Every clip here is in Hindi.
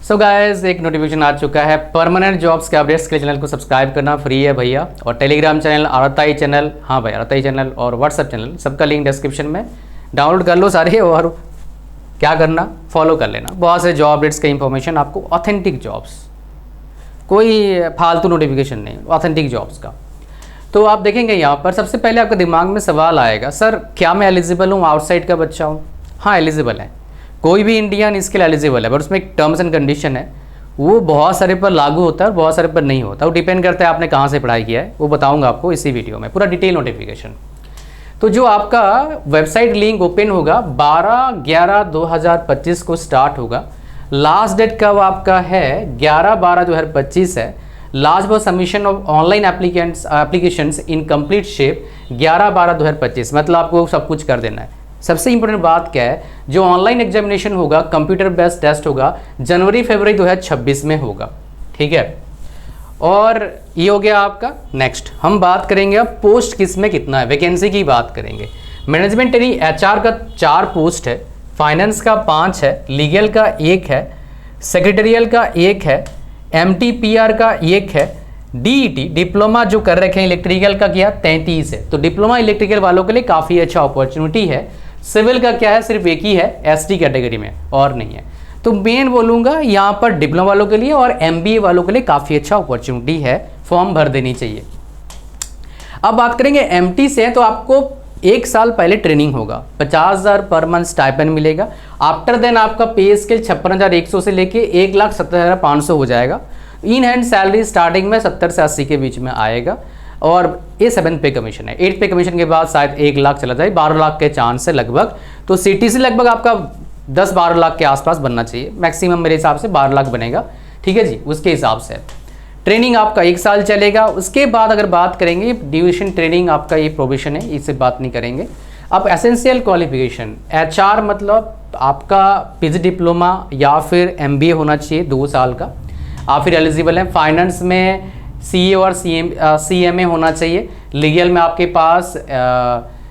सो गाइस, एक नोटिफिकेशन आ चुका है। परमानेंट जॉब्स के अपडेट्स के लिए चैनल को सब्सक्राइब करना फ्री है भैया। और टेलीग्राम चैनल, आरताई चैनल, हाँ भाई आरताई चैनल और व्हाट्सअप चैनल, सबका लिंक डिस्क्रिप्शन में। डाउनलोड कर लो सारे और क्या करना, फॉलो कर लेना। बहुत से जॉब अपडेट्स का इंफॉर्मेशन आपको, ऑथेंटिक जॉब्स, कोई फालतू नोटिफिकेशन नहीं, ऑथेंटिक जॉब्स का। तो आप देखेंगे यहाँ पर सबसे पहले आपके दिमाग में सवाल आएगा, सर क्या मैं एलिजिबल हूँ, आउटसाइड का बच्चा हूँ? हाँ एलिजिबल है, कोई भी इंडियन इसके लिए एलिजिबल है, बट उसमें एक टर्म्स एंड कंडीशन है, वो बहुत सारे पर लागू होता है और बहुत सारे पर नहीं होता। वो डिपेंड करता है आपने कहाँ से पढ़ाई किया है, वो बताऊंगा आपको इसी वीडियो में, पूरा डिटेल नोटिफिकेशन। तो जो आपका वेबसाइट लिंक ओपन होगा 12/11/2025 को स्टार्ट होगा। लास्ट डेट कब आपका है? 11/12/2025 है। Last for submission of online applications in complete shape 11/12/2025, मतलब आपको सब कुछ कर देना है। सबसे इंपॉर्टेंट बात क्या है, जो ऑनलाइन एग्जामिनेशन होगा, कंप्यूटर बेस्ड टेस्ट होगा, जनवरी-फरवरी 2026 में होगा, ठीक है। और ये हो गया आपका। नेक्स्ट हम बात करेंगे अब पोस्ट किस में कितना है, वैकेंसी की बात करेंगे। मैनेजमेंट यानी एचआर का 4 पोस्ट है, फाइनेंस का 5 है, लीगल का 1 है, सेक्रेटरियल का 1 है, एमटीपीआर का 1 है, डीईटी डिप्लोमा जो कर रखे हैं इलेक्ट्रिकल का किया 33 है। तो डिप्लोमा इलेक्ट्रिकल वालों के लिए काफ़ी अच्छा अपॉर्चुनिटी है। सिविल का क्या है, सिर्फ एक ही है एसटी कैटेगरी में, और नहीं है। तो मेन बोलूँगा यहाँ पर डिप्लोमा वालों के लिए और एमबीए वालों के लिए काफ़ी अच्छा अपॉर्चुनिटी है, फॉर्म भर देनी चाहिए। अब बात करेंगे एमटी से, तो आपको 1 साल पहले ट्रेनिंग होगा, 50,000 पर मंथ स्टाइपेंड मिलेगा। आफ्टर देन आपका पे स्केल 56,100 से लेके 1,70,500 हो जाएगा। इन हैंड सैलरी स्टार्टिंग में 70 से 80 के बीच में आएगा। और ये 7th पे कमीशन है। 8th पे कमीशन के बाद शायद 1 लाख चला जाए, 12 लाख के चांस है लगभग। तो सीटीसी लगभग आपका 10-12 लाख के आसपास बनना चाहिए, मैक्सिमम मेरे हिसाब से 12 लाख बनेगा, ठीक है जी। उसके हिसाब से ट्रेनिंग आपका 1 साल चलेगा। उसके बाद अगर बात करेंगे ड्यूरेशन ट्रेनिंग आपका, ये प्रोबेशन है, इससे बात नहीं करेंगे। अब एसेंशियल क्वालिफिकेशन, एचआर मतलब आपका पीजी डिप्लोमा या फिर एमबीए होना चाहिए 2 साल का, आप फिर एलिजिबल हैं। फाइनेंस में सीए और सीएमए होना चाहिए। लीगल में आपके पास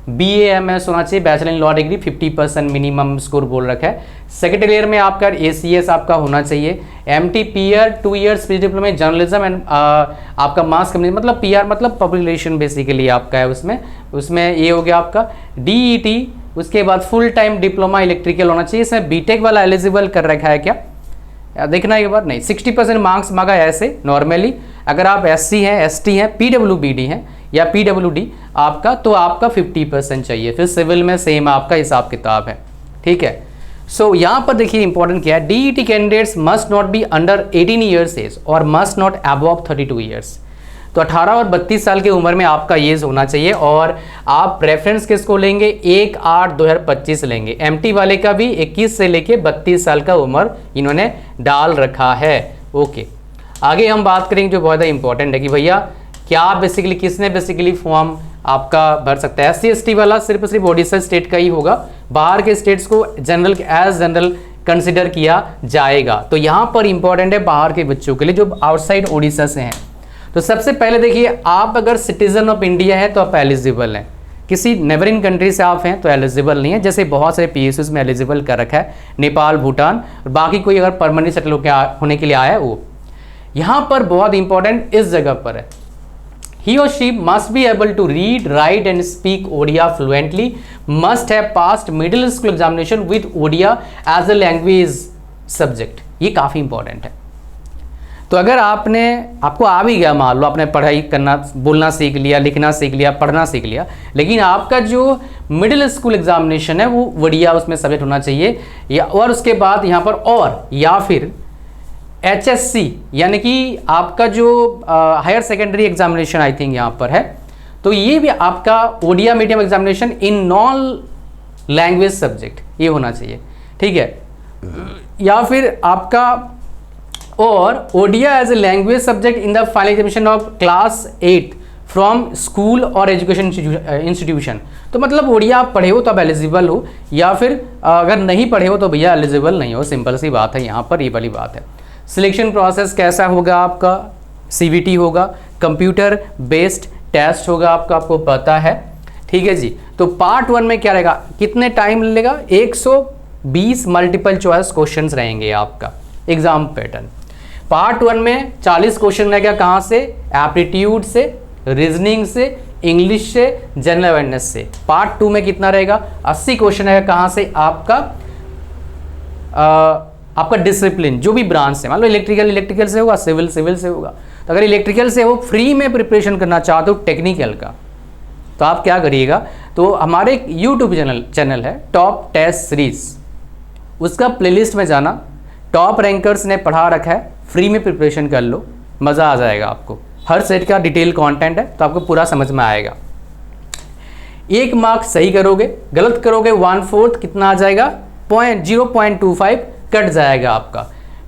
बीएएमएस होना चाहिए, bachelor in law degree, 50% minimum score बोल रखा है। सेक्रेटरियल में आपका एसीएस आपका होना चाहिए। एमटीपीआर 2 ईयर्स पीजी डिप्लोमा में जर्नलिज्म एंड आपका मास कम्युनिकेशन, मतलब पीआर मतलब पब्लिक रिलेशन बेसिकली आपका है उसमें ये हो गया आपका डीईटी। उसके बाद फुल टाइम डिप्लोमा इलेक्ट्रिकल होना चाहिए। इसमें बीटेक वाला एलिजिबल कर रखा है क्या, देखना एक बार। नहीं, 60% मार्क्स मांगा है ऐसे नॉर्मली। अगर आप एससी हैं, एसटी हैं, पीडब्ल्यूबीडी हैं या पीडब्ल्यूडी आपका, तो आपका 50% चाहिए। फिर सिविल में सेम आपका हिसाब किताब है, ठीक है। सो यहाँ पर देखिए इंपॉर्टेंट क्या है, DET candidates must not be under 18 years age और मस्ट नॉट अबव 32 ईयर्स। तो 18 और 32 साल की उम्र में आपका एज होना चाहिए। और आप रेफरेंस किसको लेंगे, 1/8/2025 लेंगे। एमटी वाले का भी 21 से लेके 32 साल का उम्र इन्होंने डाल रखा है, ओके। आगे हम बात करेंगे जो बहुत इंपॉर्टेंट है कि भैया क्या बेसिकली किसने बेसिकली फॉर्म आपका भर सकता है। एससी एसटी वाला सिर्फ ओडिशा स्टेट का ही होगा, बाहर के स्टेट्स को जनरल कंसिडर किया जाएगा। तो यहाँ पर इंपॉर्टेंट है बाहर के बच्चों के लिए जो आउटसाइड ओडिशा से हैं। तो सबसे पहले देखिए, आप अगर सिटीजन ऑफ इंडिया है तो आप एलिजिबल हैं, किसी नेबरिंग कंट्री से आप हैं तो एलिजिबल नहीं है। जैसे बहुत सारे पीएसयूज में एलिजिबल कर रखा है, नेपाल, भूटान, और बाकी कोई अगर परमानेंट सेटल होने के लिए आया है वो। यहाँ पर बहुत इंपॉर्टेंट इस जगह पर है, he or she must be able to read, write and speak Odia fluently, must have passed middle school examination with Odia as a language subject। ये काफ़ी इंपॉर्टेंट है। तो अगर आपको आ भी गया, मान लो आपने पढ़ाई करना, बोलना सीख लिया, लिखना सीख लिया, पढ़ना सीख लिया, लेकिन आपका जो मिडिल स्कूल एग्जामिनेशन है वो ओडिया उसमें सब्जेक्ट होना चाहिए। या और उसके बाद यहाँ पर और या फिर HSC यानी कि आपका जो higher secondary examination I think यहाँ पर है, तो ये भी आपका Odia medium examination in non language subject ये होना चाहिए, ठीक है। या फिर आपका और Odia as a language subject in the final examination of class 8 from school और एजुकेशन इंस्टीट्यूशन। तो मतलब ओडिया आप पढ़े हो तो आप एलिजिबल हो, या फिर अगर नहीं पढ़े हो तो भैया एलिजिबल नहीं हो, सिंपल सी बात है। यहाँ पर ये वाली बात है। सिलेक्शन प्रोसेस कैसा होगा आपका, सीवीटी होगा, कंप्यूटर बेस्ड टेस्ट होगा आपको पता है, ठीक है जी। तो पार्ट 1 में क्या रहेगा, कितने टाइम लेगा, 120 मल्टीपल चॉइस क्वेश्चंस रहेंगे आपका, एग्जाम पैटर्न। पार्ट 1 में 40 क्वेश्चन रहेगा, कहाँ से? एप्टीट्यूड से, रीजनिंग से, इंग्लिश से, जनरल अवेयरनेस से। पार्ट 2 में कितना रहेगा? 80 क्वेश्चन रहेगा, कहाँ से? आपका डिसिप्लिन, जो भी ब्रांच से, मान लो इलेक्ट्रिकल से होगा, सिविल से होगा। तो अगर इलेक्ट्रिकल से हो फ्री में प्रिपरेशन करना चाहते हो टेक्निकल का, तो आप क्या करिएगा, तो हमारे एक यूट्यूब चैनल है टॉप टेस्ट सीरीज, उसका प्लेलिस्ट में जाना, टॉप रैंकर्स ने पढ़ा रखा है, फ्री में प्रिपरेशन कर लो, मज़ा आ जाएगा आपको। हर सेट का डिटेल कंटेंट है, तो आपको पूरा समझ में आएगा। 1 मार्क सही करोगे, गलत करोगे 1/4 कितना आ जाएगा? 0.25 कट जाएगा आपका।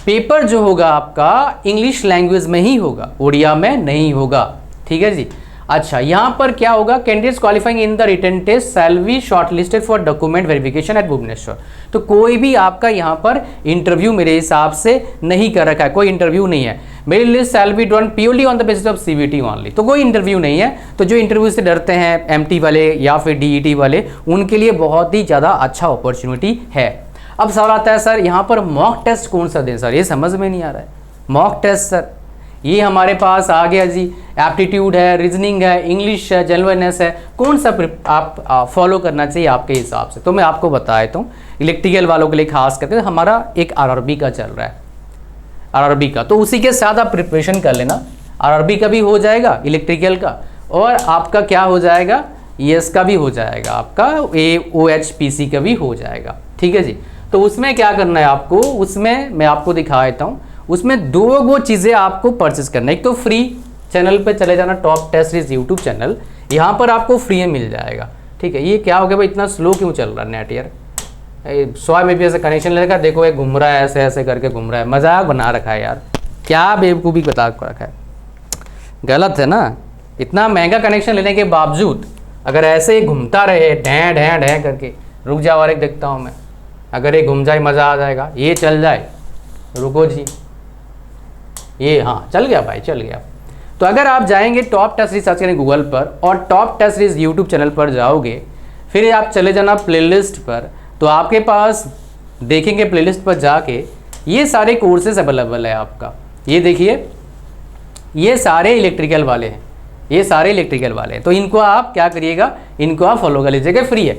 पेपर जो होगा आपका इंग्लिश लैंग्वेज में ही होगा, उड़िया में नहीं होगा, ठीक है जी। अच्छा, यहाँ पर क्या होगा? Candidates qualifying in the written test shall be shortlisted for document verification at Bhubaneswar. तो कोई भी आपका यहाँ पर इंटरव्यू मेरे हिसाब से नहीं कर रखा है, कोई इंटरव्यू नहीं है। मेरी list shall be done purely on the basis of CVT only, तो कोई इंटरव्यू नहीं है। तो जो इंटरव्यू से डरते हैं एमटी वाले या फिर डीईटी वाले, उनके लिए बहुत ही ज़्यादा अच्छा अपॉर्चुनिटी है। अब सवाल आता है सर यहाँ पर मॉक टेस्ट कौन सा दें सर, ये समझ में नहीं आ रहा है। मॉक टेस्ट सर ये हमारे पास आ गया जी, एप्टीट्यूड है, रीजनिंग है, इंग्लिश है, जनरल अवेयरनेस है, कौन सा आप फॉलो करना चाहिए आपके हिसाब से? तो मैं आपको बता देता हूँ, इलेक्ट्रिकल वालों के लिए खास करके हमारा एक आरआरबी का चल रहा है, आरआरबी का, तो उसी के साथ आप प्रिपरेशन कर लेना। आरआरबी का भी हो जाएगा, इलेक्ट्रिकल का, और आपका क्या हो जाएगा, ईएस का भी हो जाएगा, आपका OHPC का भी हो जाएगा, ठीक है जी। तो उसमें क्या करना है आपको, उसमें मैं आपको दिखा देता हूँ। उसमें 2 चीज़ें आपको परचेस करना है। एक तो फ्री चैनल पे चले जाना, top test series YouTube channel, यहाँ पर आपको फ्री में मिल जाएगा, ठीक है। ये क्या हो गया भाई, इतना स्लो क्यों चल रहा है नेट यार? 100 MBPS से कनेक्शन लेगा, देखो ये घूम रहा है, ऐसे ऐसे करके घूम रहा है, मजाक बना रखा है यार, क्या बेवकूफ़ी बता रखा है, गलत है ना। इतना महंगा कनेक्शन लेने के बावजूद अगर ऐसे ही घूमता रहे ढैं ढैं ढैं करके, रुक जाओ और एक देखता हूँ मैं, अगर ये घूम जाए मज़ा आ जाएगा, ये चल जाए, रुको जी, ये हाँ चल गया भाई, चल गया। तो अगर आप जाएंगे टॉप टेस्ट सीरीज सर्च करेंगे गूगल पर और top test series YouTube channel पर जाओगे, फिर आप चले जाना प्लेलिस्ट पर, तो आपके पास देखेंगे प्लेलिस्ट पर जाके ये सारे कोर्सेज अवेलेबल है आपका। ये देखिए, ये सारे इलेक्ट्रिकल वाले हैं, ये सारे इलेक्ट्रिकल वाले हैं, तो इनको आप क्या करिएगा, इनको आप फॉलो कर लीजिएगा, फ्री है।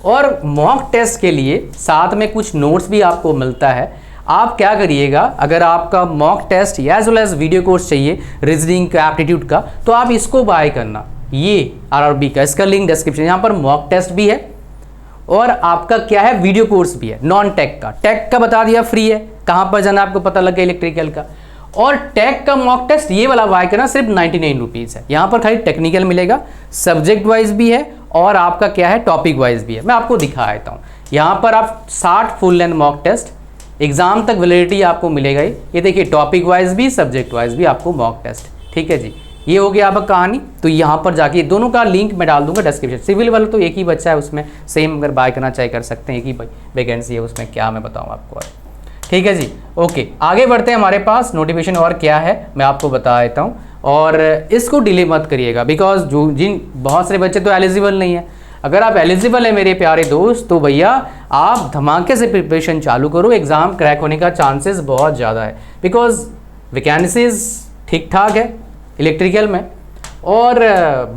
और मॉक टेस्ट के लिए साथ में कुछ नोट्स भी आपको मिलता है। आप क्या करिएगा, अगर आपका mock test as well as video course चाहिए रीजनिंग का, एप्टीट्यूड का, तो आप इसको बाय करना, ये आरआरबी का, इसका लिंक डिस्क्रिप्शन। यहाँ पर मॉक टेस्ट भी है और आपका क्या है, वीडियो कोर्स भी है, नॉन टेक का। टेक का बता दिया फ्री है, कहाँ पर जाना आपको पता लग गया, इलेक्ट्रिकल का। और टेक का मॉक टेस्ट ये वाला बाय करना सिर्फ 99 रुपीज़ है। यहाँ पर खाली टेक्निकल मिलेगा, सब्जेक्ट वाइज भी है और आपका क्या है, टॉपिक वाइज भी है। मैं आपको दिखा देता हूँ, यहाँ पर आप 60 full length mock test, exam तक वैलिडिटी आपको मिलेगा ही। ये देखिए, टॉपिक वाइज भी सब्जेक्ट वाइज भी आपको मॉक टेस्ट, ठीक है जी। ये हो गया आपका कहानी। तो यहाँ पर जाके दोनों का लिंक मैं डाल दूंगा डिस्क्रिप्शन। सिविल वाला तो एक ही बच्चा है उसमें, सेम अगर बाय करना चाहे कर सकते हैं, एक ही वैकेंसी है उसमें, क्या मैं बताऊँ आपको, ठीक है जी। ओके, आगे बढ़ते हैं, हमारे पास नोटिफिकेशन और क्या है मैं आपको बता देता हूँ। और इसको डिले मत करिएगा, बिकॉज जो बहुत सारे बच्चे तो एलिजिबल नहीं है। अगर आप एलिजिबल है मेरे प्यारे दोस्त, तो भैया आप धमाके से प्रिपरेशन चालू करो, एग्ज़ाम क्रैक होने का चांसेस बहुत ज़्यादा है, बिकॉज वैकेंसीज ठीक ठाक है इलेक्ट्रिकल में, और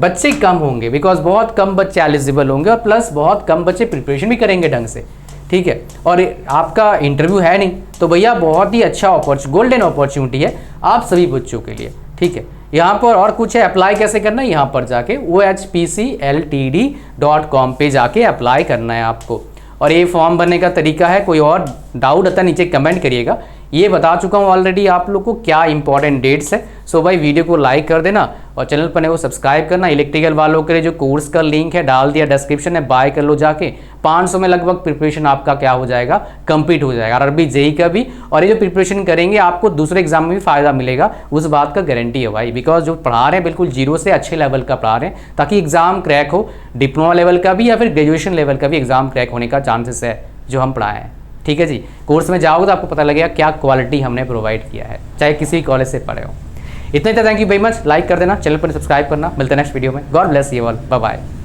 बच्चे कम होंगे, बिकॉज बहुत कम बच्चे एलिजिबल होंगे, और प्लस बहुत कम बच्चे प्रिपरेशन भी करेंगे ढंग से, ठीक है। और आपका इंटरव्यू है नहीं, तो भैया बहुत ही अच्छा गोल्डन अपॉर्चुनिटी है आप सभी बच्चों के लिए, ठीक है। यहाँ पर और कुछ है, अप्लाई कैसे करना है, यहाँ पर जाके OHPCLTD.com पे जाके अप्लाई करना है आपको। और ये फॉर्म भरने का तरीका है, कोई और डाउट आता नीचे कमेंट करिएगा। ये बता चुका हूँ ऑलरेडी आप लोग को क्या इंपॉर्टेंट डेट्स है। सो भाई वीडियो को लाइक कर देना और चैनल पर नहीं वो सब्सक्राइब करना। इलेक्ट्रिकल वालों के लिए जो कोर्स का लिंक है डाल दिया डिस्क्रिप्शन में, बाय कर लो जाके। 500 में लगभग प्रिपरेशन आपका क्या हो जाएगा, कंप्लीट हो जाएगा, आरआरबी जेई का भी। और ये जो प्रिपरेशन करेंगे आपको दूसरे एग्जाम में भी फायदा मिलेगा, उस बात का गारंटी है भाई। बिकॉज जो पढ़ा रहे हैं बिल्कुल जीरो से अच्छे लेवल का पढ़ा रहे हैं, ताकि एग्जाम क्रैक हो, डिप्लोमा लेवल का भी या फिर ग्रेजुएशन लेवल का भी एग्जाम क्रैक होने का चांसेस है जो हम पढ़ाए हैं, ठीक है जी। कोर्स में जाओगे तो आपको पता लगेगा क्या क्वालिटी हमने प्रोवाइड किया है, चाहे किसी कॉलेज से पढ़े हो। इतना ही था, thank you very much. Like कर देना, चैनल पर सब्सक्राइब करना। मिलते हैं नेक्स्ट वीडियो में। God bless you all, bye bye.